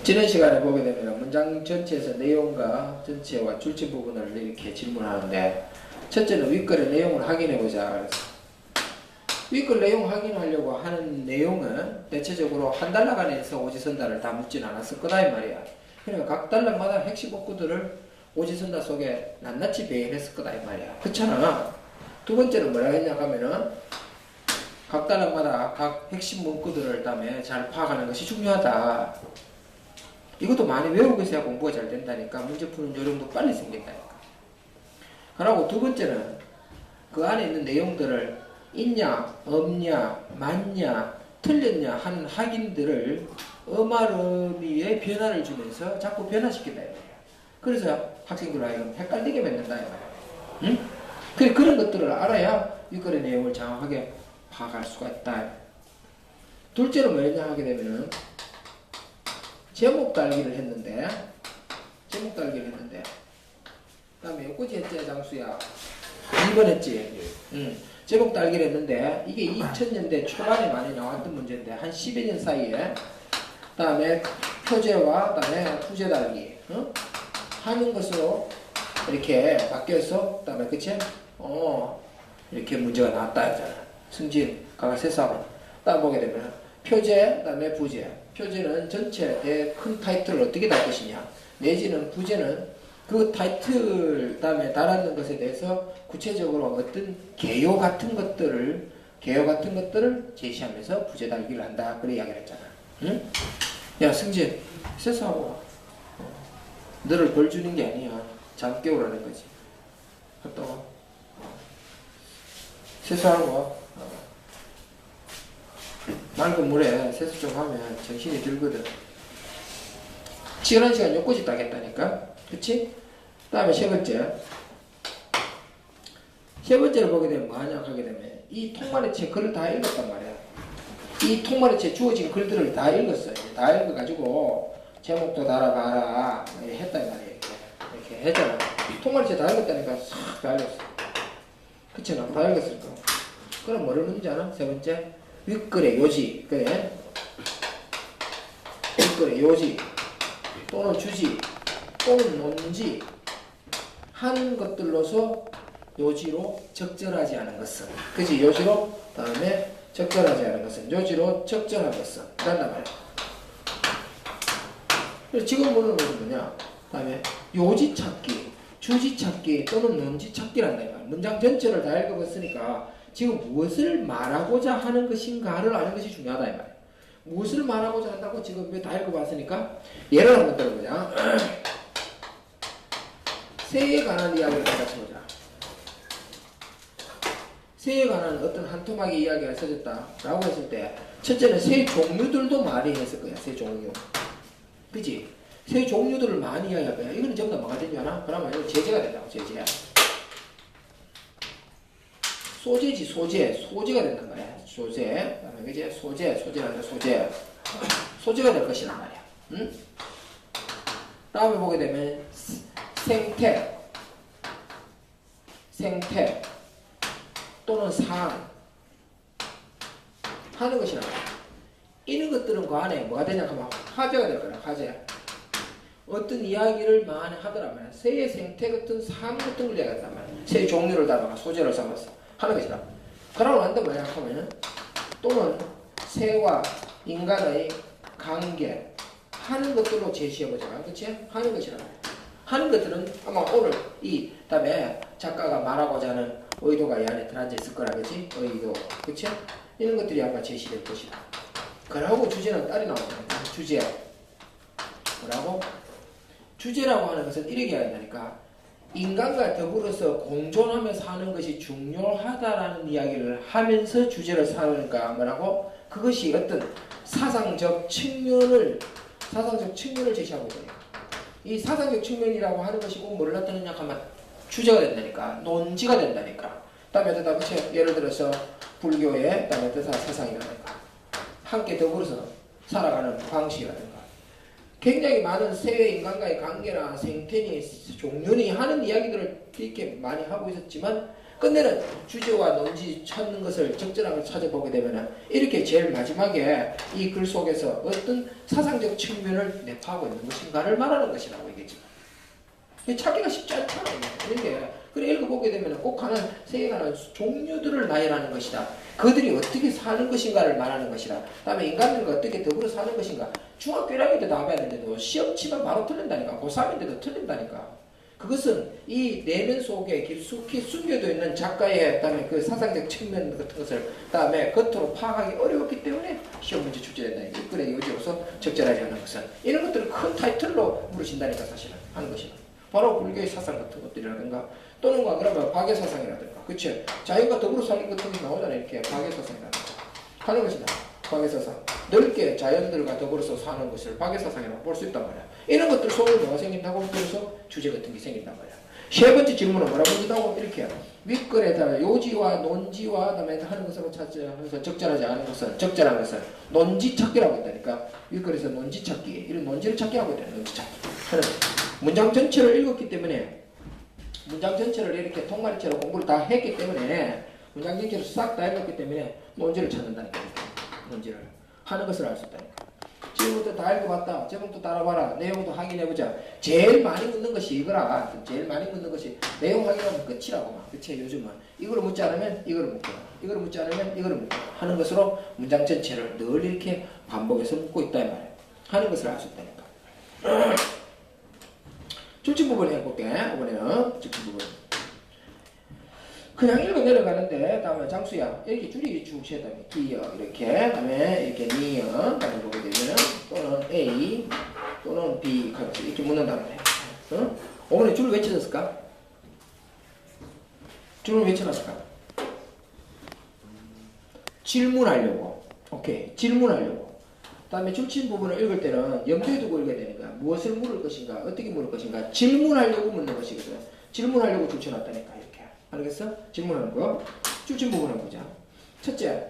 지난 시간에 보게 되면 문장 전체에서 내용과 전체와 줄지 부분을 이렇게 질문하는데, 첫째는 윗글의 내용을 확인해보자. 그래서 윗글 내용 확인하려고 하는 내용은 대체적으로 한 달락 안에서 오지선다를 다 묻진 않았을 거다 이 말이야. 그러니까 각 달락마다 핵심 문구들을 오지선다 속에 낱낱이 배열했을 거다 이 말이야. 그렇잖아. 두 번째는 뭐라 했냐 하면은 각 달락마다 각 핵심 문구들을 다음에 잘 파악하는 것이 중요하다. 이것도 많이 외우고 있어야 공부가 잘 된다니까. 문제 푸는 요령도 빨리 생긴다니까. 그리고 두 번째는 그 안에 있는 내용들을 있냐, 없냐, 맞냐, 틀렸냐 하는 확인들을 음알음이의 변화를 주면서 자꾸 변화시킨다 이 말이야. 그래서 학생들 하여금 헷갈리게 만든다 이 말이야. 응? 그런 것들을 알아야 윗글의 내용을 정확하게 파악할 수가 있다. 둘째는 뭐였냐 하게 되면은 제목 달기를 했는데, 그 다음에 여기까지 했지 장수야. 2번 했지. 제목 달기를 했는데 이게 2000년대 초반에 많이 나왔던 문제인데 한 10여 년 사이에 그 다음에 표제와 그 다음에 부제 달기 하는 것으로 이렇게 바뀌어서 그 다음에 그치? 이렇게 문제가 나왔다 하잖아. 승진, 각각 세수하고. 딱 보게 되면 표제, 그 다음에 부제. 표제는 전체 큰 타이틀을 어떻게 달 것이냐, 내지는 부제는 그 타이틀 다음에 달았는 것에 대해서 구체적으로 어떤 개요 같은 것들을 제시하면서 부제 달기를 한다. 그래 이야기를 했잖아. 응? 야 승진, 세수하고 와. 너를 벌 주는 게 아니야. 잠 깨우라는 거지. 갔다 와. 세수하고 와. 맑은 물에 세수 좀 하면 정신이 들거든. 치열한 시간 요까지 따겠다니까. 그치? 그 다음에 세 번째를 보게 되면 뭐하냐 하게 되면 이 통말의체 글을 다 읽었단 말이야. 이 통말의체 주어진 글들을 다 읽었어요. 다 읽어가지고 제목도 달아봐라 했단 말이야. 이렇게 했잖아. 통말의체 다 읽었다니까. 싹 다 읽었어. 그치? 다 읽었을 거. 그럼 뭐를 묻는지 알아? 세 번째, 윗글의 요지. 그래? 윗글의 요지 또는 주지 또는 논지 하는 것들로서 요지로 적절하지 않은 것은, 그치? 요지로 다음에 적절하지 않은 것은, 요지로 적절한 것은 그런단 말이야. 그래서 지금 보는 것은 뭐냐, 다음에 요지 찾기, 주지 찾기 또는 논지 찾기란다 이 말이야. 문장 전체를 다 읽어봤으니까 지금 무엇을 말하고자 하는 것인가를 아는 것이 중요하다 이 말이야. 무엇을 말하고자 한다고 지금 다 읽어봤으니까 예를 한번 들어보자. 새에 관한 이야기를 같이 보자. 새에 관한 어떤 한 토막의 이야기가 써졌다 라고 했을 때 첫째는 새 종류들도 많이 했을 거야. 새 종류. 그치? 새 종류들을 많이 이야기할 거야. 이거는 전부 다 뭐가 되지 않아? 그러면 이거 제재가 된다고. 제재. 소재지. 소재가 된단 말이야. 소재. 그다음에 그지? 소재라는 소재가 될 것이란 말이야. 응? 다음에 보게 되면 생태 또는 상 하는 것이란 말이야. 이런 것들은 그 안에 뭐가 되냐 하면 화제가 될 거야. 화제. 어떤 이야기를 많이 하더란 말이야. 새의 생태 같은 상 같은 걸 이야기한단 말이야. 새 종류를 다가 소재를 삼아서 하는 것이다. 그러고 난다 뭐냐 하면은 또는 새와 인간의 관계 하는 것들로 제시해보자. 그치? 하는 것이라. 하는 것들은 아마 오늘 이 다음에 작가가 말하고자 하는 의도가 이 안에 들어앉아 있을 거라. 그치? 의도. 그치? 이런 것들이 아마 제시될 것이다. 그러고 주제는 딸이 나오잖아. 주제. 뭐라고? 주제라고 하는 것은 이렇게 해야 된다니까. 인간과 더불어서 공존하며 사는 것이 중요하다라는 이야기를 하면서 주제를 사는가 뭐라고? 그것이 어떤 사상적 측면을 제시하고 있어요. 이 사상적 측면이라고 하는 것이 꼭 뭐를 나타내냐 하면 주제가 된다니까. 논지가 된다니까. 다음에 어떠다 그치? 예를 들어서 불교의 다음에 어떠다 세상이라든가 함께 더불어서 살아가는 방식이라든가 굉장히 많은 새의 인간과의 관계나 생태니 종류니 하는 이야기들을 이렇게 많이 하고 있었지만 끝내는 주제와 논지 찾는 것을 적절한 걸 찾아보게 되면 이렇게 제일 마지막에 이 글 속에서 어떤 사상적 측면을 내포하고 있는 것인가를 말하는 것이라고 얘기했죠. 찾기가 쉽지 않잖아요. 이게 그래 읽어보게 되면 꼭 하는 세계관의 종류들을 나열하는 것이다. 그들이 어떻게 사는 것인가를 말하는 것이다. 다음에 인간들과 어떻게 더불어 사는 것인가. 중학교 1학년 때 답해야 되는데도 시험 치면 바로 틀린다니까. 고3인데도 틀린다니까. 그것은 이 내면 속에 깊숙이 숨겨져 있는 작가의 그다음에 그 사상적 측면 같은 것을 그다음에 겉으로 파악하기 어려웠기 때문에 시험 문제 출제된다. 일글의 요지로서 적절하지 않은 것은 이런 것들을 큰 타이틀로 물으신다니까 사실은 하는 것이다. 바로 불교의 사상 같은 것들이라든가 또는 그러면 박의 사상이라든가 그치? 자연과 더불어 사는 같은 게 나오잖아요. 이렇게 박의 사상이라든가 하는 것이다. 박의 사상 넓게 자연들과 더불어서 사는 것을 박의 사상이라고 볼 수 있단 말이야. 이런 것들 속에 뭐가 생긴다고? 그래서 주제 같은 게 생긴단 말이야. 세 번째 질문은 뭐라고 묻는다고? 이렇게 윗글에다가 요지와 논지와 그다음에 하는 것으로 찾으면서 적절하지 않은 것은 적절한 것은 논지 찾기라고 했다니까. 윗글에서 논지 찾기 이런 논지를 찾기라고 했다. 논지 찾기 하는 문장 전체를 읽었기 때문에 문장 전체를 이렇게 통마리처럼 공부를 다 했기 때문에 문장 전체를 싹 다 읽었기 때문에 논지를 찾는다니까. 논지를 하는 것을 알 수 있다니까. 지금부터 다 읽어봤다. 제목도 따라봐라. 내용도 확인해보자. 제일 많이 묻는 것이 이거라. 제일 많이 묻는 것이 내용 확인하면 끝이라고 막. 그치? 요즘은 이걸 묻지 않으면 이걸 묻고 이걸 묻지 않으면 이걸 묻고 하는 것으로 문장 전체를 늘 이렇게 반복해서 묻고 있다 이 말이야. 하는 것을 알 수 있다니까. 줄침 부분 해볼게. 이번에는 줄침 부분. 그냥 읽어 내려가는데 다음에 장수야 이렇게 줄이 쭉 세다 기어 이렇게 다음에 이렇게 니어 다음에 보게 되면 또는 A 또는 B 이렇게 묻는단 말이야. 어? 어머니 줄을 왜 쳐졌을까? 줄을 왜 쳐놨을까? 질문하려고. 오케이 질문하려고. 다음에 줄침 부분을 읽을 때는 염두에 두고 읽어야 되는 거야. 무엇을 물을 것인가 어떻게 물을 것인가 질문하려고 묻는 것이거든. 질문하려고 줄 쳐놨다니까. 알겠어? 질문하는 거. 줄침 부분을 보자. 첫째,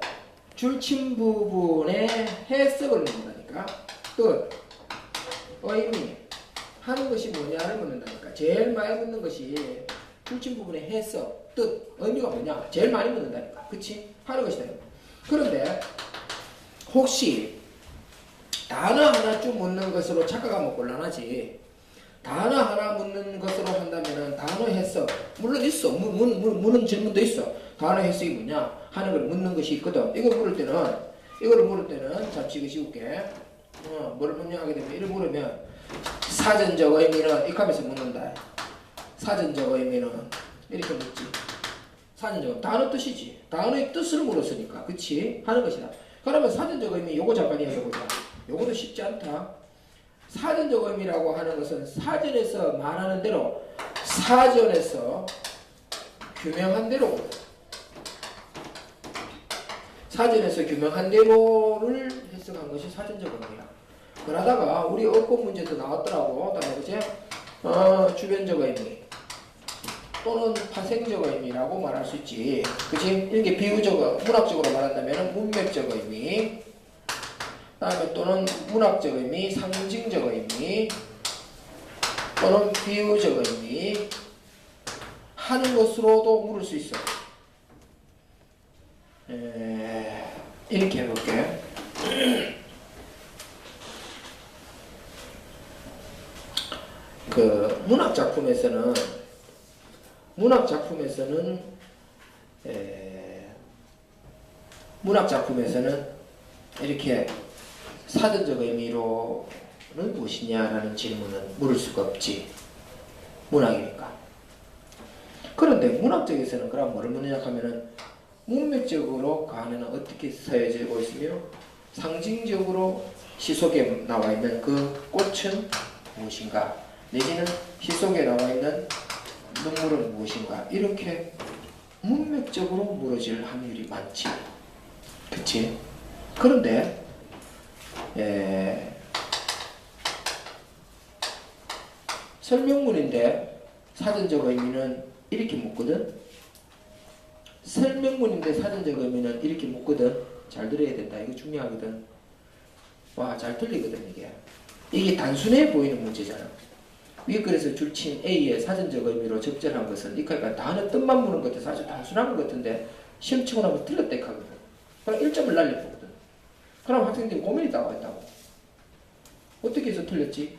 줄침 부분의 해석을 묻는다니까. 뜻, 의미, 하는 것이 뭐냐를 묻는다니까. 제일 많이 묻는 것이 줄침 부분의 해석, 뜻, 의미가 뭐냐. 제일 많이 묻는다니까. 그치? 하는 것이다. 그런데 혹시 단어 하나 쭉 묻는 것으로 착각하면 곤란하지. 단어 하나 묻는 것으로 한다면은 단어 해석 물론 있어. 묻는 질문도 있어. 단어 해석이 뭐냐 하는 걸 묻는 것이 있거든. 이걸 물을 때는 잠시 이거 지울게. 뭐를 묻냐 하게 되면 이를 물으면 사전적 의미는 이렇게 하면서 묻는다. 사전적 의미는 이렇게 묻지. 사전적 단어 뜻이지. 단어의 뜻을 물었으니까 그치? 하는 것이다. 그러면 사전적 의미 요거 잠깐 이야기해보자. 요거도 쉽지 않다. 사전적 의미라고 하는 것은 사전에서 말하는 대로 사전에서 규명한 대로 사전에서 규명한 대로를 해석한 것이 사전적 의미야. 그러다가 우리 어법 문제도 나왔더라고. 그다음에 그제 주변적 의미 또는 파생적 의미라고 말할 수 있지. 그치? 이렇게 비유적 문학적으로 말한다면 문맥적 의미 다음에 또는 문학적 의미, 상징적 의미 또는 비유적 의미 하는 것으로도 물을 수 있어. 이렇게 해볼게. 그 문학 작품에서는 이렇게 사전적 의미로는 무엇이냐라는 질문은 물을 수가 없지. 문학이니까. 그런데 문학적에서는 그럼 뭐를 묻느냐 하면은 문맥적으로 그 안에는 어떻게 서여지고 있으며 상징적으로 시 속에 나와 있는 그 꽃은 무엇인가 내지는 시 속에 나와 있는 눈물은 무엇인가 이렇게 문맥적으로 물어질 확률이 많지. 그치? 그런데 설명문인데 사전적 의미는 이렇게 묻거든. 설명문인데 사전적 의미는 이렇게 묻거든. 잘 들어야 된다. 이거 중요하거든. 와, 잘 들리거든 이게. 이게 단순해 보이는 문제잖아. 윗글에서 줄친 A의 사전적 의미로 적절한 것은 그러니까 단어 뜻만 무는 것도 사실 단순한 것 같은데 시험 치고 나면 틀렸다 하거든. 그럼 1점을 날려보거든. 그럼 학생들이 고민이 나와있다고. 어떻게 해서 틀렸지?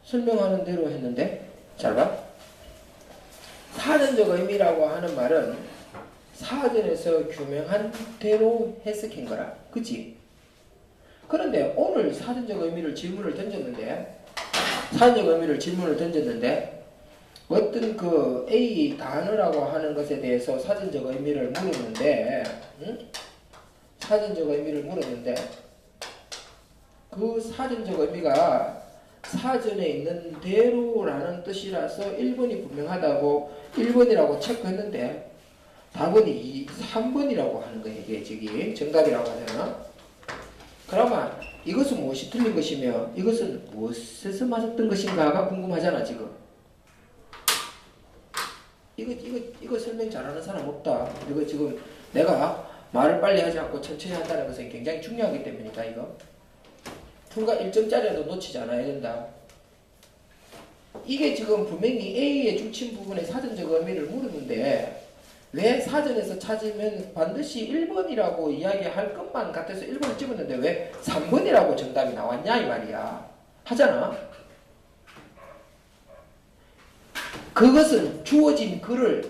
설명하는 대로 했는데 잘 봐. 사전적 의미라고 하는 말은 사전에서 규명한 대로 해석한 거라. 그치? 그런데 오늘 사전적 의미를 질문을 던졌는데 어떤 그 A 단어라고 하는 것에 대해서 사전적 의미를 물었는데 사전적 의미를 물었는데 그 사전적 의미가 사전에 있는 대로라는 뜻이라서 1번이 분명하다고 1번이라고 체크했는데 답은 3번이라고 하는 거예요. 이게 저기 정답이라고 하잖아. 그러면 이것은 무엇이 틀린 것이며 이것은 무엇에서 맞았던 것인가가 궁금하잖아 지금. 이거 설명 잘하는 사람 없다. 이거 지금 내가 말을 빨리 하지 않고 천천히 한다는 것은 굉장히 중요하기 때문이다. 이거 불과 1점짜리라도 놓치지 않아야 된다. 이게 지금 분명히 A의 중심 부분의 사전적 의미를 물었는데 왜 사전에서 찾으면 반드시 1번이라고 이야기할 것만 같아서 1번을 찍었는데 왜 3번이라고 정답이 나왔냐 이 말이야. 하잖아. 그것은 주어진 글을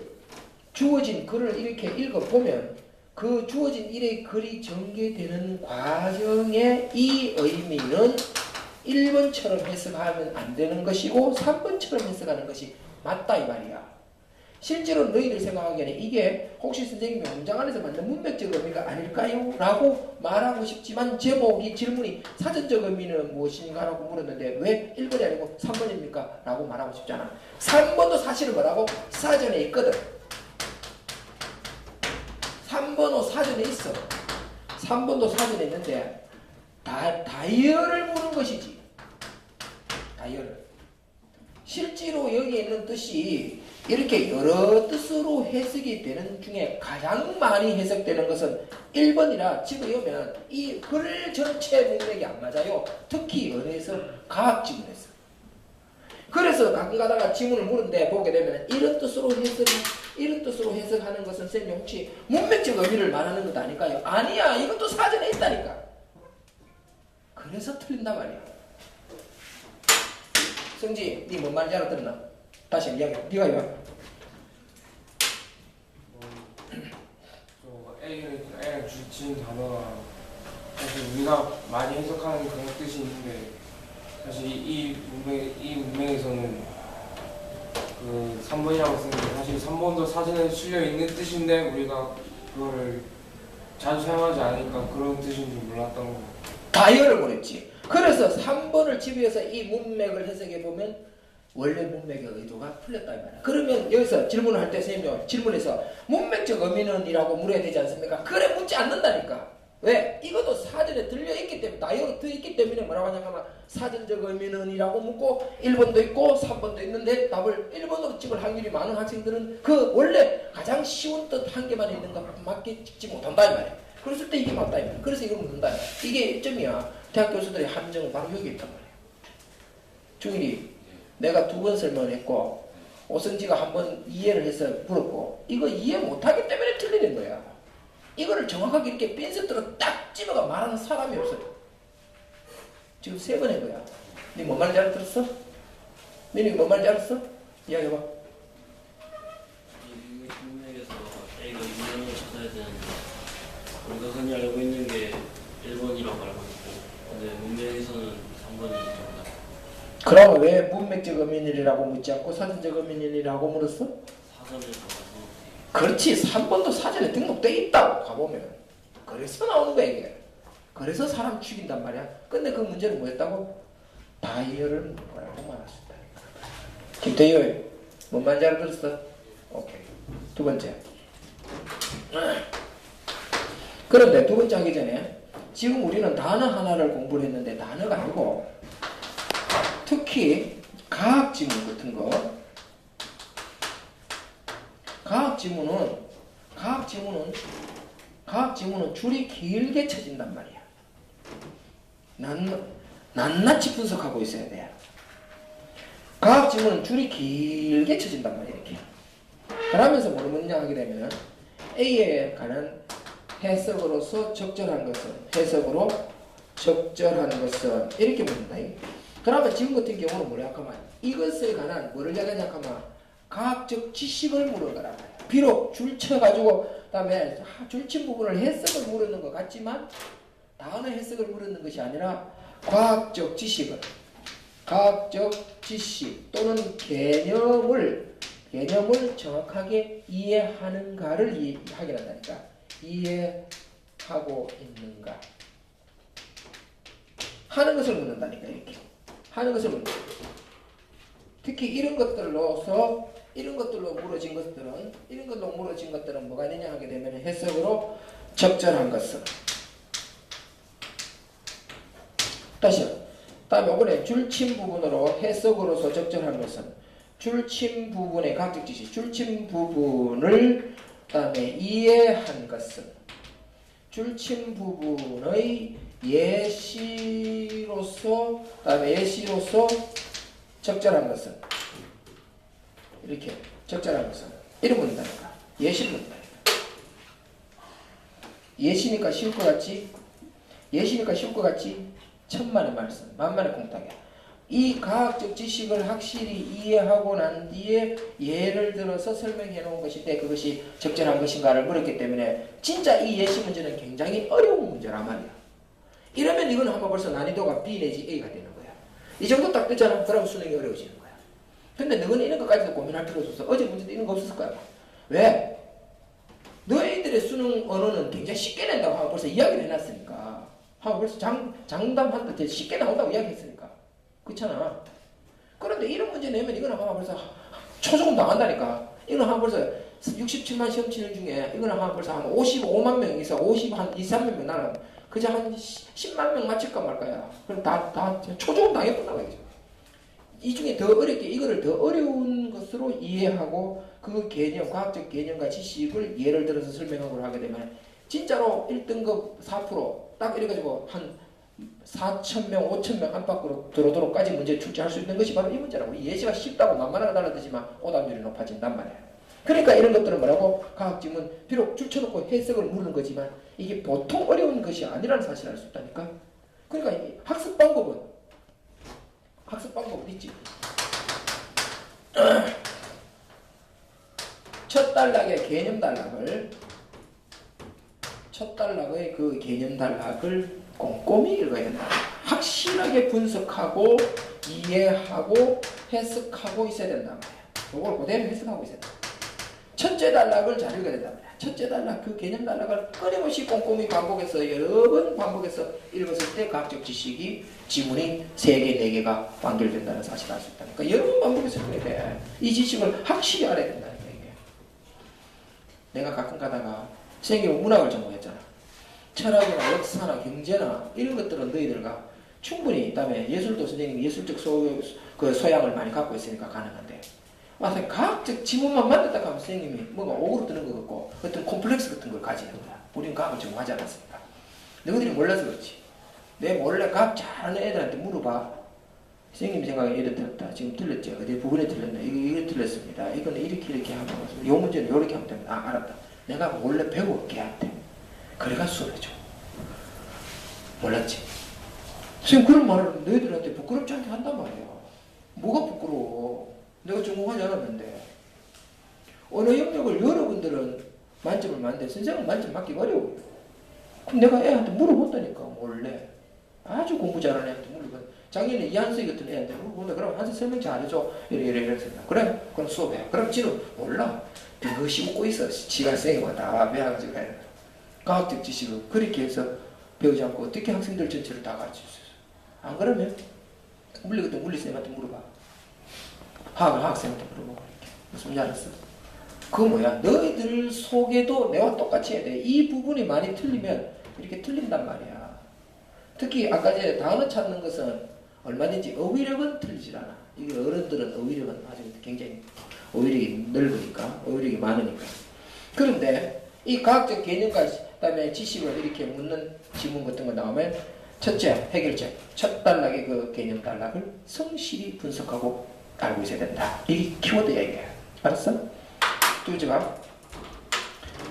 이렇게 읽어보면 그 주어진 일의 글이 전개되는 과정에 이 의미는 1번처럼 해석하면 안 되는 것이고 3번처럼 해석하는 것이 맞다 이 말이야. 실제로 너희들 생각하기에는 이게 혹시 선생님이 문장 안에서 만든 문맥적 의미가 아닐까요? 라고 말하고 싶지만 제목이 질문이 사전적 의미는 무엇인가 라고 물었는데 왜 1번이 아니고 3번입니까? 라고 말하고 싶잖아. 3번도 사실은 뭐라고? 사전에 있거든. 3번도 사전에 있어. 3번도 사전에 있는데 다이어를 묻는 것이지. 다이어를. 실제로 여기에 있는 뜻이 이렇게 여러 뜻으로 해석이 되는 중에 가장 많이 해석되는 것은 1번이라 집어오면 이 글 전체 문맥이 안 맞아요. 특히 어디에서? 과학 지문에서. 그래서 가끔 가다가 지문을 물은데 보게 되면 이런 뜻으로 해석하는 것은 선생님 혹시 문맥적 의미를 말하는 것 아닐까요? 아니야. 이것도 사전에 있다니까. 그래서 틀린단 말이야. 성지, 니 뭔 말인지 알아들었나? 다시 이야기해. 네가 해봐. A랑 줄친 단어가 사실 우리가 많이 해석하는 그런 뜻이 있는데 사실 이 문맥에서는 그 3번이라고 쓰는 게 사실 3번도 사전에 실려 있는 뜻인데 우리가 그거를 자주 사용하지 않으니까 그런 뜻인 줄 몰랐던 거고. 다이어를 보냈지. 그래서 3번을 집어서 이 문맥을 해석해보면 원래 문맥의 의도가 풀렸다 이 말이야. 그러면 여기서 질문을 할 때 선생님이 질문에서 문맥적 의미는 이라고 물어야 되지 않습니까? 그래 묻지 않는다니까. 왜? 이것도 사전에 들려있기 때문에 다이어로 들어있기 때문에 뭐라고 하냐면 사전적 의미는 이라고 묻고 1번도 있고 3번도 있는데 답을 1번으로 찍을 확률이 많은 학생들은 그 원래 가장 쉬운 뜻 한 개만 있는 것밖에 찍지 못한다 이 말이야. 그랬을 때 이게 맞다 이 말이야. 그래서 이걸 묻는다. 이게 1점이야. 대학 교수들의 함정은 바로 여기 있단 말이야. 중일이 내가 2번 설명했고 오성지가 한 번 이해를 해서 물었고 이거 이해 못하기 때문에 틀리는 거야. 이거를 정확하게 이렇게 핀셋으로 딱 집어가 말하는 사람이 없어요. 지금 3번 한 거야. 니 뭔 말인지 알아들었어? 민욱이 뭔 말인지 알았어? 이야기해봐. 이 문맥에서 A가 유명을 찾아야 되는데 우리가 흔히 알고 있는 게 1번이라고 알고 있고 근데 문맥에서는 3번이 정답. 그러면 왜 문맥적 의미이라고 묻지 않고 사전적 의미이라고 물었어? 사전에서 가서 그렇지. 3번도 사전에 등록돼 있다고 가보면. 그래서 나오는 거야 이게. 그래서 사람 죽인단 말이야. 근데 그 문제는 뭐였다고? 다이어를 묻는 거라고 말했었다. 김태효 뭔 말인지 알아들었어? 오케이. 2번째. 그런데 2번째 하기 전에 지금 우리는 단어 하나를 공부를 했는데 단어가 아니고 특히 과학 지문 같은 거 과학 지문은 줄이 길게 쳐진단 말이야. 낱낱이 분석하고 있어야 돼. 과학 지문은 줄이 길게 쳐진단 말이에요. 이렇게. 그러면서 뭐를 묻냐 하게 되면 A에 관한 해석으로서 적절한 것은 이렇게 묻는다. 그러면 지금 같은 경우는 뭐냐 하면 이것에 관한 뭐를 얘기하냐 하면 과학적 지식을 물은 거란 말이야. 비록 줄 쳐가지고 그다음에 줄친 부분을 해석을 물었는 것 같지만 단어 해석을 물었는 것이 아니라 과학적 지식 또는 개념을 정확하게 이해하는가를 확인한다니까. 이해하고 있는가 하는 것을 묻는다니까. 이렇게 하는 것을 묻는다. 특히 이런 것들로 물어진 것들은 뭐가 되냐 하게 되면 해석으로 적절한 것은. 다음에 이번에 줄침 부분으로 해석으로서 적절한 것은 줄침 부분의 각적 지식, 줄침 부분을 다음에 이해한 것은 줄침 부분의 예시로서 적절한 것은 이렇게 적절한 것은 이런 문다니까. 예시를 문다니까. 예시니까 쉬울 것 같지? 천만의 말씀, 만만의 공탁이야. 이 과학적 지식을 확실히 이해하고 난 뒤에 예를 들어서 설명해 놓은 것인데 그것이 적절한 것인가를 물었기 때문에 진짜 이 예시 문제는 굉장히 어려운 문제란 말이야. 이러면 이건 한번 벌써 난이도가 B 내지 A가 되는 거야. 이 정도 딱 뜨잖아. 그럼 수능이 어려워지는 거야. 근데 너는 이런 것까지도 고민할 필요 없어서 어제 문제도 이런 거 없었을 거야. 왜? 너희들의 수능 언어는 굉장히 쉽게 낸다고 하고 벌써 이야기를 해놨으니까. 하고 벌써 장담한다. 쉽게 나온다고 이야기했으니까. 그렇잖아. 그런데 이런 문제 내면 이거는 아마 벌써 초조금 당한다니까. 이거는 한 벌써 67만 시험 치는 중에 이거는 한 벌써 한 55만 명에서 50한 2, 3만 명 나는 그저 한 10만 명 맞힐까 말까야. 그럼 다 초조금 당했구나 이죠. 이 중에 더 어렵게 이거를 더 어려운 것으로 이해하고 그 개념, 과학적 개념과 지식을 예를 들어서 설명하고 하게 되면 진짜로 1등급 4% 딱 이래가지고 한 4,000명, 5,000명 안팎으로 들어오도록까지 문제 출제할 수 있는 것이 바로 이 문제라고. 이 예시가 쉽다고 만만하게 달라지지만 오답률이 높아진단 말이야. 그러니까 이런 것들은 뭐라고? 과학지문 비록 줄쳐놓고 해석을 물는 거지만 이게 보통 어려운 것이 아니라는 사실을 알 수 있다니까. 그러니까 이 학습 방법은 있지. 첫 단락의 그 개념 단락을 꼼꼼히 읽어야 된다. 확실하게 분석하고 이해하고 해석하고 있어야 된단 말이야. 그걸 그대로 해석하고 있어야 된다. 첫째 단락을 잘 읽어야 된단 말이야. 첫째 단락 그 개념 단락을 끊임없이 꼼꼼히 반복해서 여러 번 반복해서 읽었을 때 과학적 지식이 지문이 3개, 4개가 완결된다는 사실을 알 수 있다니까. 여러 번 반복해서 읽어야 돼. 이 지식을 확실히 알아야 된다니까. 이게 내가 가끔 가다가 선생님은 문학을 전공했잖아. 철학이나 역사나 경제나 이런 것들은 너희들과 충분히 그다음에 예술도 선생님이 예술적 소양을 많이 갖고 있으니까 가능한데 와서 과학적 지문만 만들다 하면 선생님이 뭔가 오그로 뜨는 것 같고 어떤 콤플렉스 같은 걸 가지는 거야. 우리는 과학을 전공하지 않았으니까. 너희들이 몰라서 그렇지. 내 몰래 과학 잘하는 애들한테 물어봐. 선생님 생각에 이래 틀렸다. 지금 틀렸죠. 어디 부분에 틀렸나? 이거 틀렸습니다. 이거는 이렇게 하면 이 문제는 이렇게 하면 됩니다. 아 알았다. 내가 몰래 배워 걔한테. 그래가 수업해줘. 몰랐지? 선생님 그런 말을 너희들한테 부끄럽지 않게 한단 말이야. 뭐가 부끄러워? 내가 전공하지 않았는데. 언어 영역을 여러분들은 만점을 맞는데 선생님은 만점 맞기 어려워요. 그럼 내가 애한테 물어본다니까 몰래. 아주 공부 잘하는 애한테 물어본. 작년에 이한수이 같은 애한테 물어본다. 그럼 한수 설명 잘해줘. 이래. 그래? 그럼 수업해. 그럼 지는 몰라. 그것이 웃고 있어. 지가 선생님과 다 배워가지고 해. 과학적 지식을 그렇게 해서 배우지 않고 어떻게 학생들 전체를 다 가르칠 수 있어요? 안 그러면 물리 같은 물리쌤한테 물어봐. 화학을 화학쌤한테 물어보고 이렇게. 무슨 말인지 알았어? 그거 뭐야? 너희들 속에도 내와 똑같이 해야 돼. 이 부분이 많이 틀리면 이렇게 틀린단 말이야. 특히 아까 전에 단어 찾는 것은 얼마든지 어휘력은 틀리질 않아. 이게 어른들은 어휘력은 아주 굉장히 어휘력이 넓으니까, 어휘력이 많으니까. 그런데 이 과학적 개념과 그다음에 지식을 이렇게 묻는 지문 같은 거 나오면 첫째 해결책, 첫 단락의 그 개념 단락을 성실히 분석하고 알고 있어야 된다. 이게 키워드야 이게. 알았어? 두 번째가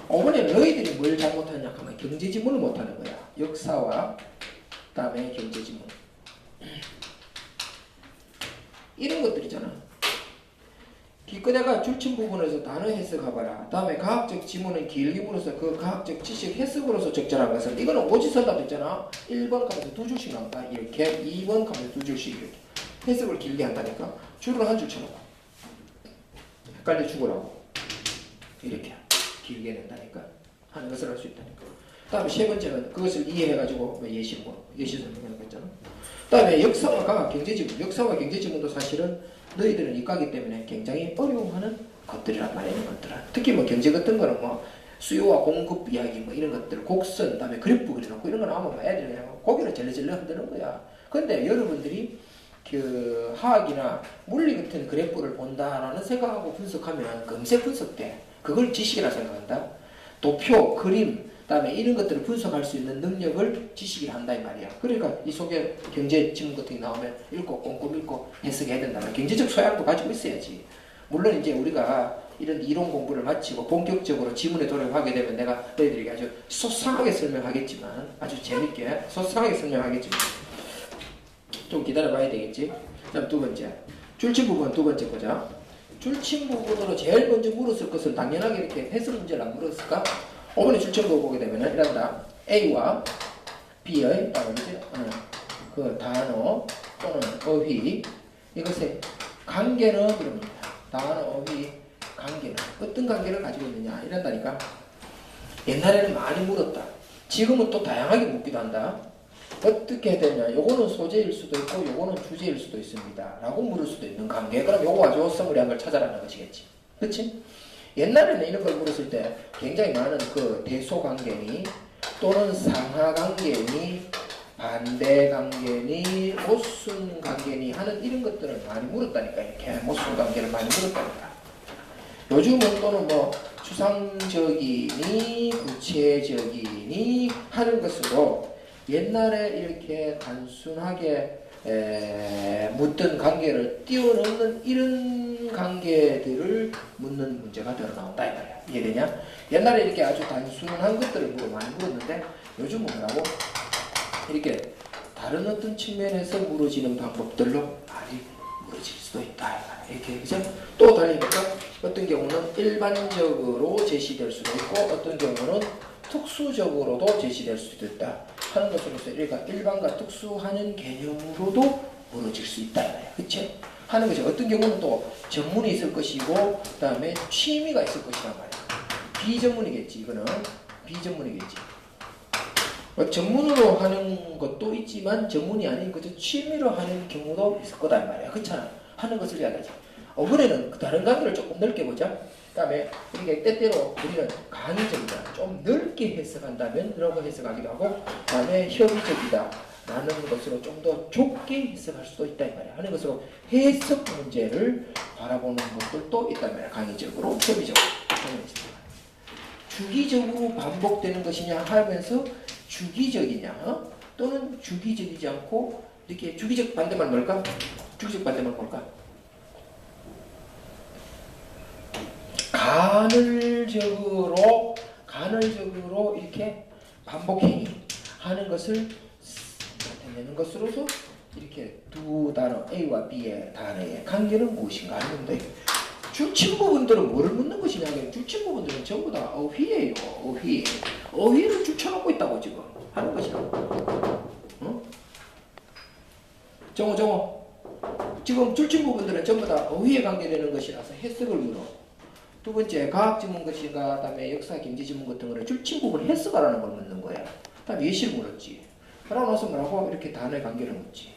5번에 너희들이 뭘 잘못하냐 하면 경제지문을 못하는 거야. 역사와 그다음에 경제지문 이런 것들이잖아. 기껏해가 줄침 부분에서 단어 해석해봐라. 다음에 과학적 지문은 길게 물어서 그 과학적 지식 해석으로서 적절한 것은 이거는 오지선답 있잖아. 1번 값에서 2줄씩 나온다. 이렇게 2번 값에서 2줄씩 이렇게 해석을 길게 한다니까. 줄을 한 줄 쳐놓고 헷갈려 죽으라고 이렇게 길게 낸다니까. 하는 것을 할 수 있다니까. 다음에 세 번째는 그것을 이해해가지고 예시 설명하는 거 있잖아. 다음에 역사와 과학 경제지문. 역사와 경제지문도 사실은 너희들은 이과기 때문에 굉장히 어려워하는 것들이란 말이야. 이런 것들은 특히 뭐 경제 같은 거는 뭐 수요와 공급 이야기 뭐 이런 것들 곡선 그다음에 그래프 그려놓고 이런 거 나오면 애들이 그냥 고개를 절레절레 흔드는 거야. 근데 여러분들이 그 화학이나 물리 같은 그래프를 본다라는 생각하고 분석하면 금세 분석돼. 그걸 지식이라 생각한다. 도표, 그림, 그다음에 이런 것들을 분석할 수 있는 능력을 지식이라 한다 이 말이야. 그러니까 이 속에 경제 지문 같은 게 나오면 읽고 꼼꼼히 읽고 해석해야 된다. 경제적 소양도 가지고 있어야지. 물론 이제 우리가 이런 이론 공부를 마치고 본격적으로 지문에 돌입하게 되면 내가 너희들에게 아주 소상하게 설명하겠지만 아주 재밌게 소상하게 설명하겠지만 좀 기다려봐야 되겠지. 그다음 두 번째 줄침 부분 두 번째 거자. 줄침 부분으로 제일 먼저 물었을 것은 당연하게 이렇게 해석 문제를 안 물었을까? 5번에 줄침 부분 보게 되면 이란다. A와 B의 그 단어 또는 어휘 이것의 관계는 이럽니다. 단어, 어휘, 관계는 어떤 관계를 가지고 있느냐 이란다니까. 옛날에는 많이 물었다. 지금은 또 다양하게 묻기도 한다. 어떻게 되냐? 요거는 소재일 수도 있고 요거는 주제일 수도 있습니다. 라고 물을 수도 있는 관계. 그럼 요거 가지고 서무리한 걸 찾아라는 것이겠지. 그렇지? 옛날에는 이런 걸 물었을 때 굉장히 많은 그 대소관계니 또는 상하관계니 반대관계니 모순관계니 하는 이런 것들을 많이 물었다니까. 이렇게 모순관계를 많이 물었다니까. 요즘은 또는 뭐 추상적이니 구체적이니 하는 것으로 옛날에 이렇게 단순하게 묻던 관계를 뛰어넘는 이런 관계들을 묻는 문제가 더 나온다 이 말이야. 이해되냐? 옛날에 이렇게 아주 단순한 것들을 많이 물었는데 요즘은 뭐라고? 이렇게 다른 어떤 측면에서 물어지는 방법들로 많이 물어질 수도 있다. 이렇게 그죠? 또 달리니까 어떤 경우는 일반적으로 제시될 수도 있고 어떤 경우는 특수적으로도 제시될 수도 있다 하는 것으로서 우리가 일반과 특수하는 개념으로도 물어질 수 있다. 그치? 하는 것이 어떤 경우는 또 전문이 있을 것이고 그 다음에 취미가 있을 것이란 말이야. 비전문이겠지. 이거는 비전문이겠지. 전문으로 하는 것도 있지만 전문이 아닌 그저 취미로 하는 경우도 있을 거다 이 말이야. 그렇잖아. 하는 것을 이야기하지. 이번에는 다른 관계를 조금 넓게 보자. 그 다음에 이렇게 때때로 우리는 강의적이다. 좀 넓게 해석한다면 라고 해석하기도 하고 그 다음에 협의적이다 라는 것으로 좀 더 좁게 해석할 수도 있다 이 말이야. 하는 것으로 해석 문제를 바라보는 것들도 있단 말이야. 강의적으로 협의적으로 주기적으로 반복되는 것이냐 하면서 주기적이냐 또는 주기적이지 않고 이렇게 주기적 반대말 뭘까? 주기적 반대말 뭘까? 간헐적으로 이렇게 반복행위 하는 것을 나타내는 것으로서 이렇게 두 단어 A와 B의 단어의 관계는 무엇인가 하는 건데 줄침 부분들은 뭐를 묻는 것이냐 하면 줄침 부분들은 전부 다 어휘예요. 어휘를 줄쳐놓고 있다고 지금 하는 것이라고. 정호 지금 줄침 부분들은 전부 다 어휘에 관계되는 것이라서 해석을 물어. 두 번째 과학 지문 것인가 그다음에 역사 경제 지문 같은 거를 줄침 부분 해석하라는 걸 묻는 거야. 그다음에 예시를 물었지. 그러고 나서 뭐라고 이렇게 단어의 관계를 묻지.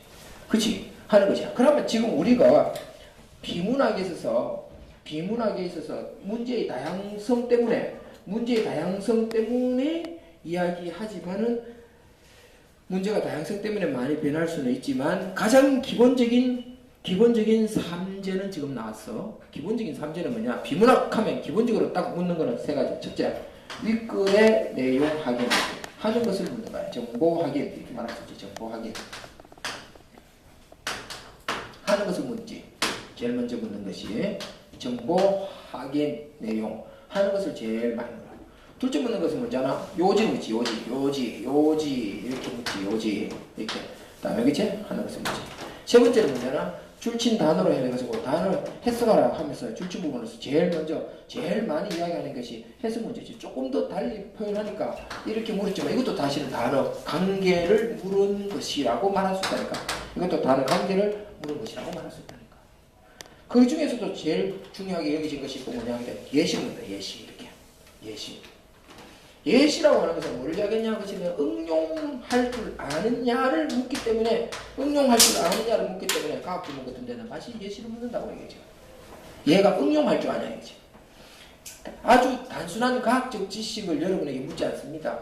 그치? 하는 것이야. 그러면 지금 우리가 비문학에 있어서 문제의 다양성 때문에 이야기하지만은 문제가 다양성 때문에 많이 변할 수는 있지만 가장 기본적인 삼재는 지금 나왔어. 기본적인 삼재는 뭐냐? 비문학하면 기본적으로 딱 묻는 거는 세 가지. 첫째, 윗글의 내용 확인 하는 것을 묻는 거야. 정보 확인 이렇게 말할 수 있지. 정보 확인 하는 것을 묻지. 제일 먼저 묻는 것이 정보 확인 내용 하는 것을 제일 많이 물어요. 둘째 묻는 것은 뭐잖아? 요지 묻지. 요지 이렇게 묻지. 요지 이렇게. 다음에 그치? 하는 것을 묻지. 세 번째는 뭐잖아? 줄친 단어로 해가지고 단어를 해석하라 하면서 줄친 부분에서 제일 먼저 제일 많이 이야기하는 것이 해석 문제지. 조금 더 달리 표현하니까 이렇게 물었지만 이것도 다시는 단어 관계를 물은 것이라고 말할 수 있다니까. 이것도 단어 관계를 물은 것이라고 말할 수 있다니까. 그 중에서도 제일 중요하게 여겨진 것이 또 뭐냐 하면 예시 문다. 예시 이렇게. 예시. 예시라고 하는 것은 뭘 이야기하냐 것이면 응용할 줄 아느냐를 묻기 때문에 응용할 줄 아느냐를 묻기 때문에 과학 부문 같은 데는 다시 예시를 묻는다고 얘기죠. 얘가 응용할 줄 아냐 얘기죠. 아주 단순한 과학적 지식을 여러분에게 묻지 않습니다.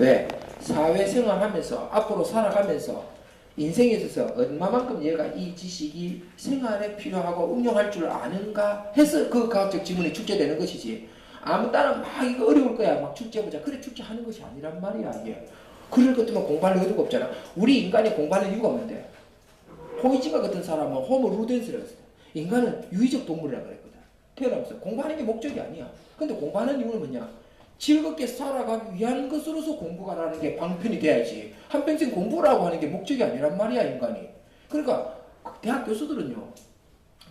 왜? 사회생활 하면서 앞으로 살아가면서 인생에 있어서 얼마만큼 얘가 이 지식이 생활에 필요하고 응용할 줄 아는가 해서 그 과학적 지문이 출제되는 것이지. 아무 따라 막 이거 어려울 거야. 막 출제해보자. 그래 출제하는 것이 아니란 말이야. 이게. 그럴 것 같으면 공부할 의도가 없잖아. 우리 인간이 공부하는 이유가 없는데. 호이지가 같은 사람은 호모 루덴스라고 했어. 인간은 유의적 동물이라고 그랬거든. 태어나면서 공부하는 게 목적이 아니야. 근데 공부하는 이유는 뭐냐? 즐겁게 살아가기 위한 것으로서 공부가라는 게 방편이 돼야지. 한평생 공부라고 하는 게 목적이 아니란 말이야 인간이. 그러니까 대학 교수들은요.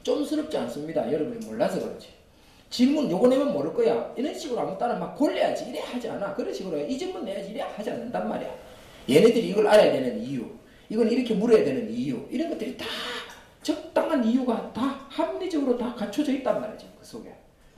좀스럽지 않습니다. 여러분이 몰라서 그렇지. 질문 요거 내면 모를 거야. 이런 식으로 아무 따라 막 골려야지. 이래 하지 않아. 그런 식으로 이 질문 내야지. 이래 하지 않는단 말이야. 얘네들이 이걸 알아야 되는 이유. 이건 이렇게 물어야 되는 이유. 이런 것들이 다 적당한 이유가 다 합리적으로 다 갖춰져 있단 말이지. 그 속에.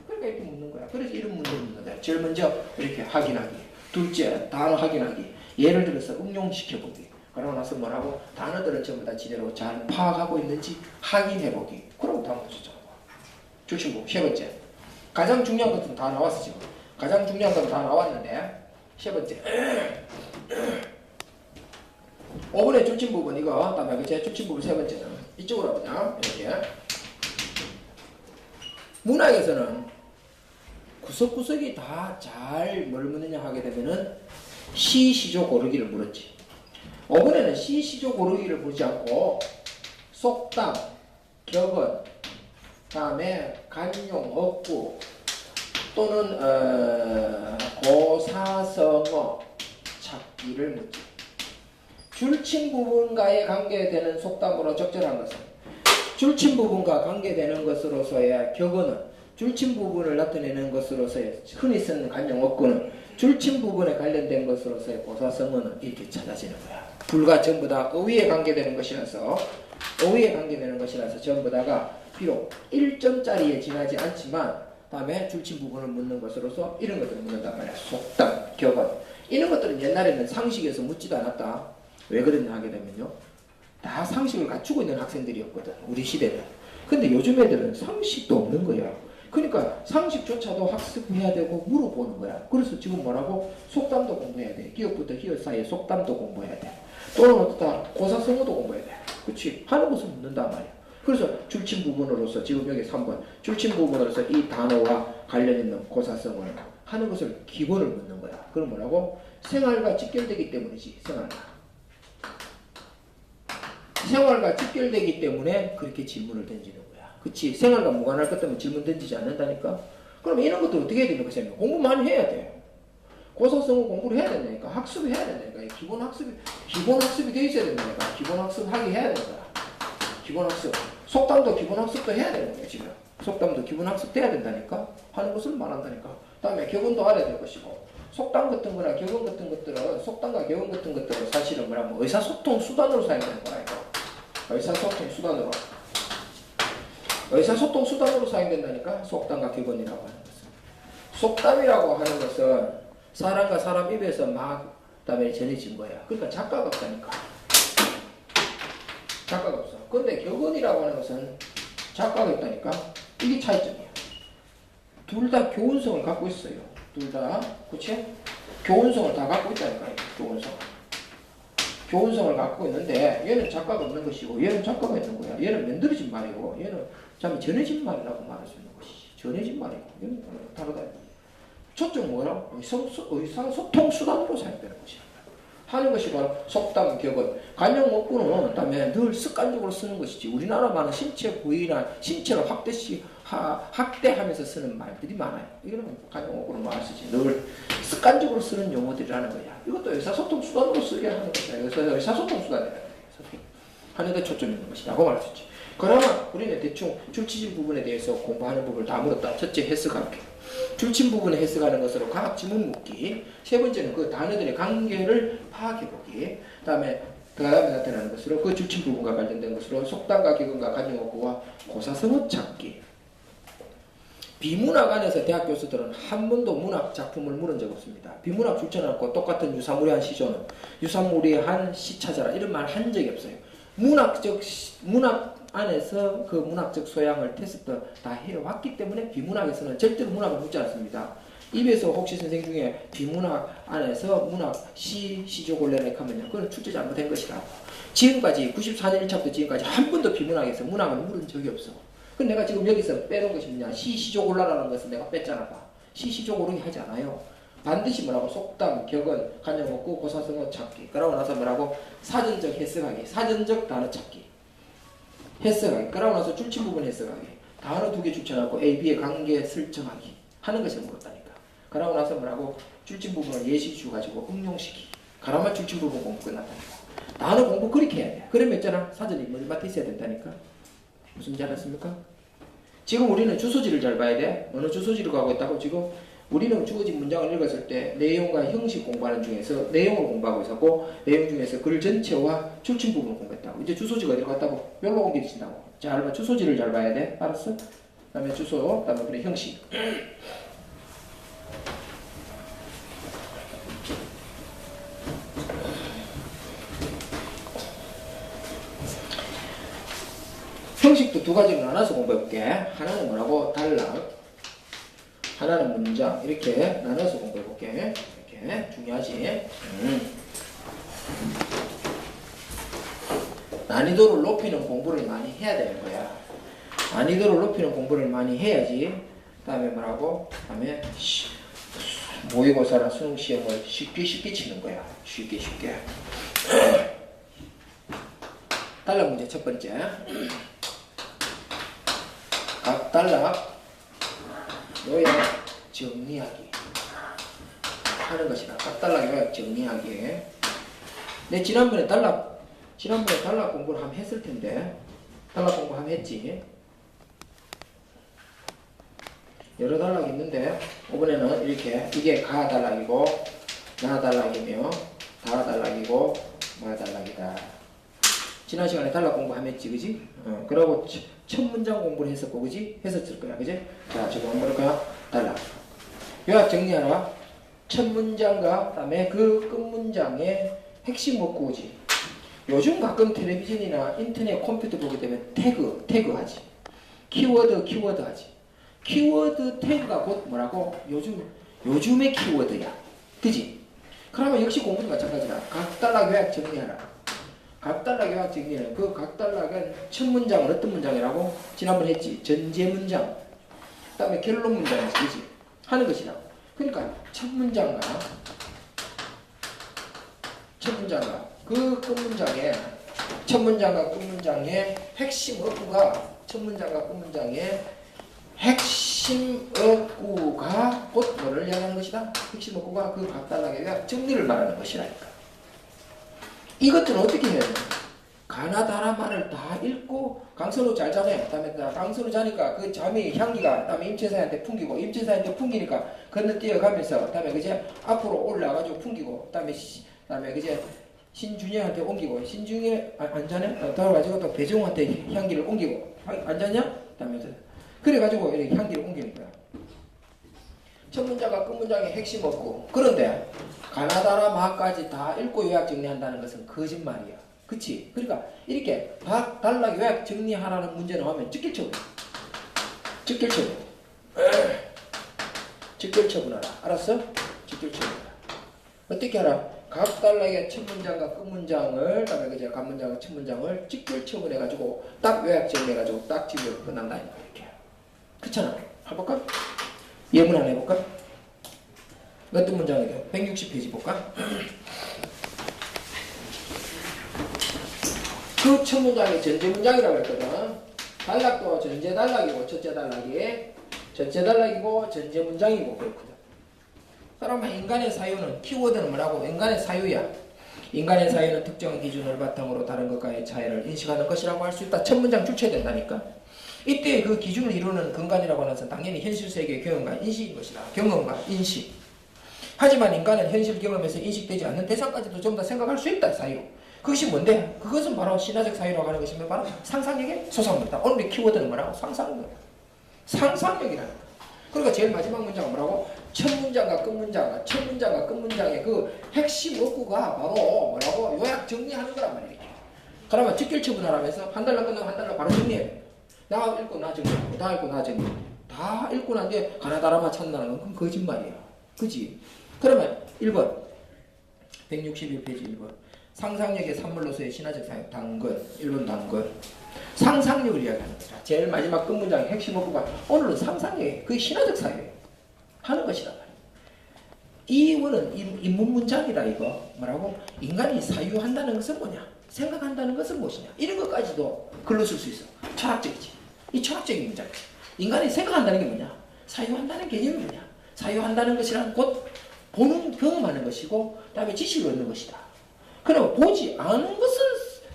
그러니까 이렇게 묻는 거야. 그래서 이런 문제를 묻는 거야. 제일 먼저 이렇게 확인하기. 둘째, 단어 확인하기. 예를 들어서 응용시켜보기. 그러고 나서 뭐라고? 단어들은 전부 다 제대로 잘 파악하고 있는지 확인해보기. 그러고 다음 문제죠. 주신부. 세 번째. 가장 중요한 것은 다 나왔어 지금. 가장 중요한 건 다 나왔는데 세 번째 5번의 줄친 부분 이거 다음에 그 제 줄친 부분 세 번째는 이쪽으로 보자. 이렇게 문학에서는 구석구석이 다 잘 뭘 묻느냐 하게 되면은 시, 시조 고르기를 물었지. 5번에는 시, 시조 고르기를 보지 않고 속담, 격언 다음에 간용, 어구 또는 고사성어 찾기를 묻지. 줄친 부분과의 관계되는 속담으로 적절한 것은 줄친 부분과 관계되는 것으로서의 격언은 줄친 부분을 나타내는 것으로서의 흔히 쓰는 간용, 어구는 줄친 부분에 관련된 것으로서의 고사성어는 이렇게 찾아지는 거야. 둘과 전부 다 어휘에 관계되는 것이라서 전부 다가 비록 1점짜리에 지나지 않지만 다음에 줄친 부분을 묻는 것으로서 이런 것들을 묻는단 말이야. 속담, 격언. 이런 것들은 옛날에는 상식에서 묻지도 않았다. 왜 그랬냐 하게 되면요. 다 상식을 갖추고 있는 학생들이었거든. 우리 시대는. 근데 요즘 애들은 상식도 없는 거야. 그러니까 상식조차도 학습해야 되고 물어보는 거야. 그래서 지금 뭐라고? 속담도 공부해야 돼. 기업부터 기업 사이에 속담도 공부해야 돼. 또는 어떻다 고사성어도 공부해야 돼. 그치? 하는 것을 묻는단 말이야. 그래서 줄친 부분으로서 지금 여기 3번 줄친 부분으로서 이 단어와 관련 있는 고사성어를 하는 것을 기본을 묻는 거야. 그럼 뭐라고? 생활과 직결되기 때문이지. 생활과 직결되기 때문에 그렇게 질문을 던지는 거야. 그치? 생활과 무관할 것 때문에 질문 던지지 않는다니까? 그럼 이런 것도 어떻게 해야 되는 것이냐? 공부 많이 해야 돼. 고사성어 공부를 해야 된다니까. 학습을 해야 된다니까. 기본 학습이 돼 있어야 된다니까. 기본 학습하게 해야 된다. 기본 학습. 속담도 기본 학습도 해야 되는 거예요, 지금. 속담도 기본 학습 해야 된다니까? 하는 것을 말한다니까. 그 다음에 격언도 알아야 될 것이고. 속담 같은 거나 격언 같은 것들은, 속담과 격언 같은 것들은 사실은 뭐냐면 의사소통 수단으로 사용되는 거야, 이거. 의사소통 수단으로. 의사소통 수단으로 사용된다니까? 속담과 격언이라고 하는 것은. 속담이라고 하는 것은 사람과 사람 입에서 막, 그 다음에 전해진 거야. 그러니까 작가가 없다니까. 작가가 없어. 근데 격언이라고 하는 것은 작가가 있다니까. 이게 차이점이야. 둘 다 교훈성을 갖고 있어요. 둘 다, 그치? 교훈성을 다 갖고 있다니까. 교훈성을 갖고 있는데 얘는 작가가 없는 것이고 얘는 작가가 있는 거야. 얘는 만들어진 말이고 얘는 참 전해진 말이라고 말할 수 있는 것이지. 전해진 말이고 얘는 다르다. 초점 뭐야? 의사소통 수단으로 사용되는 것이야. 하는 것이 바로 속담, 격언. 관용 문구는 그다음에 늘 습관적으로 쓰는 것이지. 우리나라만은 신체 부위나 신체를 학대하면서 쓰는 말들이 많아요. 이거는 관용 문구는 뭐 쓰지. 늘 습관적으로 쓰는 용어들이라는 거야. 이것도 의사소통 수단으로 쓰게 하는 거야. 그래서 의사소통 수단이라는 거야. 하는 데 초점이 있는 것이라고 말할 수 있지. 그러면 우리는 대충 줄치진 부분에 대해서 공부하는 부분을 다 물었다. 첫째, 해석하기. 줄친 부분에 해석하는 것으로 과학 지문 묻기. 세 번째는 그 단어들의 관계를 파악해보기. 다음에 나타나는 것으로 그 줄친 부분과 관련된 것으로 속담과 격언과 관용어구와 고사성어 찾기. 비문학 안에서 대학 교수들은 한 번도 문학 작품을 물은 적 없습니다. 비문학 출전하고 똑같은 유사무리한 시조는 유사무리한 시 찾아라 이런 말 한 적이 없어요. 문학 안에서 그 문학적 소양을 테스트 다 해왔기 때문에 비문학에서는 절대로 문학을 묻지 않습니다. 입에서 혹시 선생님 중에 비문학 안에서 문학 시조골래를 하면요, 그건 출제 잘못된 것이라고. 지금까지 94년 1차부터 지금까지 한 번도 비문학에서 문학을 물은 적이 없어. 그럼 내가 지금 여기서 빼놓은 것이 뭐냐? 시조골라라는 것을 내가 뺐잖아 봐. 시조고르기 하지 않아요. 반드시 뭐라고? 속담, 격언, 관용어구, 고사성어 찾기. 그러고 나서 뭐라고? 사전적 해석하기, 사전적 단어 찾기. 해석하기. 그러고 나서 줄친 부분 해석하기. 단어 2개 줄쳐놓고 A, B의 관계 설정하기. 하는 것을 물었다니까. 그러고 나서 뭐라고? 줄친 부분을 예시주 가지고 응용시키기. 그러면 줄친 부분 공부 끝났다니까. 단어 공부 그렇게 해야 돼. 그러면 있잖아. 사전이 머리맡에 있어야 된다니까. 무슨 말 알았습니까? 지금 우리는 주소지를 잘 봐야 돼. 어느 주소지를 가고 있다고? 지금 우리는 주어진 문장을 읽었을 때 내용과 형식 공부하는 중에서 내용을 공부하고 있었고, 내용 중에서 글 전체와 줄친 부분을 공부했다고. 이제 주소지가 어디로 갔다고? 여기로 옮겨진다고. 잘 봐. 주소지를 잘 봐야 돼. 알았어? 그 다음에 주소, 그 다음에 그래 형식. 형식도 2가지로 나눠서 공부해볼게. 하나는 뭐라고? 단락. 하나는 문장. 이렇게 나눠서 공부해볼게. 이렇게 중요하지. 난이도를 높이는 공부를 많이 해야 되는 거야. 난이도를 높이는 공부를 많이 해야지. 그 다음에 뭐라고? 그 다음에 모의고사나 수능시험을 쉽게 치는 거야. 쉽게. 단락 문제 첫 번째. 각 단락 요약 정리하기 하는 것이다. 각 단락 요약 정리하기. 내 지난번에 단락 공부를 한번 했을 텐데, 단락 공부 한번 했지. 여러 단락이 있는데 이번에는 이렇게, 이게 가 단락이고 나 단락이며 다 단락이고 마 단락이다. 지난 시간에 단락 공부 한번 했지, 그지? 그러고 첫 문장 공부를 했었고, 그지? 했었을 거야, 그지? 자, 지금 한번 볼까요? 단락. 요약 정리하라. 첫 문장과 그다음에 그 끝 문장의 핵심 문구지. 요즘 가끔 텔레비전이나 인터넷 컴퓨터 보게 되면 태그 하지. 키워드 하지. 키워드 태그가 곧 뭐라고? 요즘의 키워드야. 그지? 그러면 역시 공부도 마찬가지다. 각 단락 요약 정리하라. 각 단락 요약 정리는 그 각 단락은 첫 문장은 어떤 문장이라고? 지난번에 했지. 전제 문장. 그 다음에 결론 문장이지. 그지? 하는 것이라고. 그러니까 첫 문장과 그 끝 문장의 첫 문장과 끝 문장의 핵심 어구가 첫 문장과 끝 문장의 핵심 어구가 곧 뭐를 이야기하는 것이다? 핵심 어구가 그 각 단락의 요약 정리를 말하는 것이라니까. 이것들은 어떻게 해야 돼? 가나다라 말을 다 읽고 강선우 잘 자네. 그다음에 강선우 자니까 그 잠이 향기가 그다음에 임채사한테 풍기고 임채사한테 풍기니까 건너뛰어가면서 그다음에 그제 앞으로 올라가지고 풍기고 그다음에 그제 신준영한테 옮기고 신준영 안 자네? 돌아가지고 또 배정우한테 향기를 옮기고 안 자냐? 그다음에 그래가지고 이렇게 향기를 옮기는 거야. 첫 문장과 끝 문장의 핵심 없고, 그런데 가나다라 마까지 다 읽고 요약 정리한다는 것은 거짓말이야. 그치? 그러니까 이렇게 각 단락 요약 정리하라는 문제 나오면 직결 처분하라. 알았어? 직결 처분하라. 어떻게 하라? 각 단락의 첫 문장과 끝 문장을, 그다음에 그제 각 문장과 첫 문장을 직결 처분해가지고 딱 요약 정리해가지고 딱 집을 끝난다니까. 이렇게. 그렇잖아. 해볼까? 예문 하나 해볼까? 어떤 문장이에요? 160페이지 볼까? 그 첫 문장이 전제 문장이라고 했거든. 단락도 전제 단락이고 첫째 단락이 전체 단락이고 전제 문장이고 그렇거든. 그러면 인간의 사유는 키워드는 뭐라고? 인간의 사유야. 인간의 사유는 특정한 기준을 바탕으로 다른 것과의 차이를 인식하는 것이라고 할 수 있다. 첫 문장 줄쳐야 된다니까. 이때 그 기준을 이루는 근간이라고 하는 것은 당연히 현실 세계의 경험과 인식인 것이다. 경험과 인식. 하지만 인간은 현실 경험에서 인식되지 않는 대상까지도 전부 다 생각할 수 있다. 사유. 그것이 뭔데? 그것은 바로 신화적 사유라고 하는 것이면 바로 상상력의 소상물이다. 오늘의 키워드는 뭐라고? 상상력. 상상력이라는 거야. 그러니까 제일 마지막 문장은 뭐라고? 첫 문장과 끝 문장의 그 핵심 문구가 바로 뭐라고? 요약 정리하는 거란 말이야. 그러면 직결처분하라면서 한 달러 끝나고 한 달러 바로 정리해야 돼. 나 읽고 나 정리하고 다 읽고 나 정리. 다 읽고 난 뒤에 가나다라만 찾는다는 건 그건 거짓말이야. 그지? 그러면 1번 161페이지 1번 상상력의 산물로서의 신화적 사유 당근 1번 당근 상상력을 이야기하는 거다. 제일 마지막 끝 문장의 핵심 문구가 오늘은 상상력이 그게 신화적 사유예요. 하는 것이란 말이야. 이 원은 인문 문장이다 이거. 뭐라고? 인간이 사유한다는 것은 뭐냐? 생각한다는 것은 무엇이냐? 이런 것까지도 글로 쓸 수 있어. 철학적이지. 이 철학적인 문장. 인간이 생각한다는 게 뭐냐? 사유한다는 개념이 뭐냐? 사유한다는 것이란 곧 보는 경험하는 것이고 그다음에 지식을 얻는 것이다. 그럼 보지 않은 것은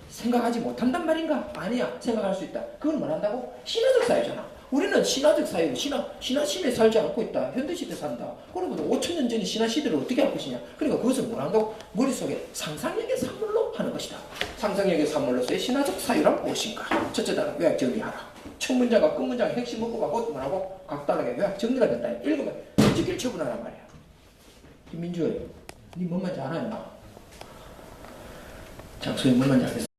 생각하지 못한단 말인가? 아니야. 생각할 수 있다. 그건 뭘 한다고? 신화적 사유잖아. 우리는 신화적 사유, 신화시대에 살지 않고 있다. 현대시대에 산다. 그러면 5천년 전에 신화시대를 어떻게 할 것이냐? 그러니까 그것을 뭘 한다고? 머릿속에 상상력의 산물로 하는 것이다. 상상력의 산물로서의 신화적 사유란 무엇인가? 첫째 단어 요약 정리하라. 첫 문장과 끝 문장의 핵심 문구가 곧 뭐라고? 각단하게 요약 정리가 된다. 읽으면 직결 처분하란 말이야. 김민주, 니 뭔 말인지 알아 임마? 장소에 뭔 말인지 알겠어?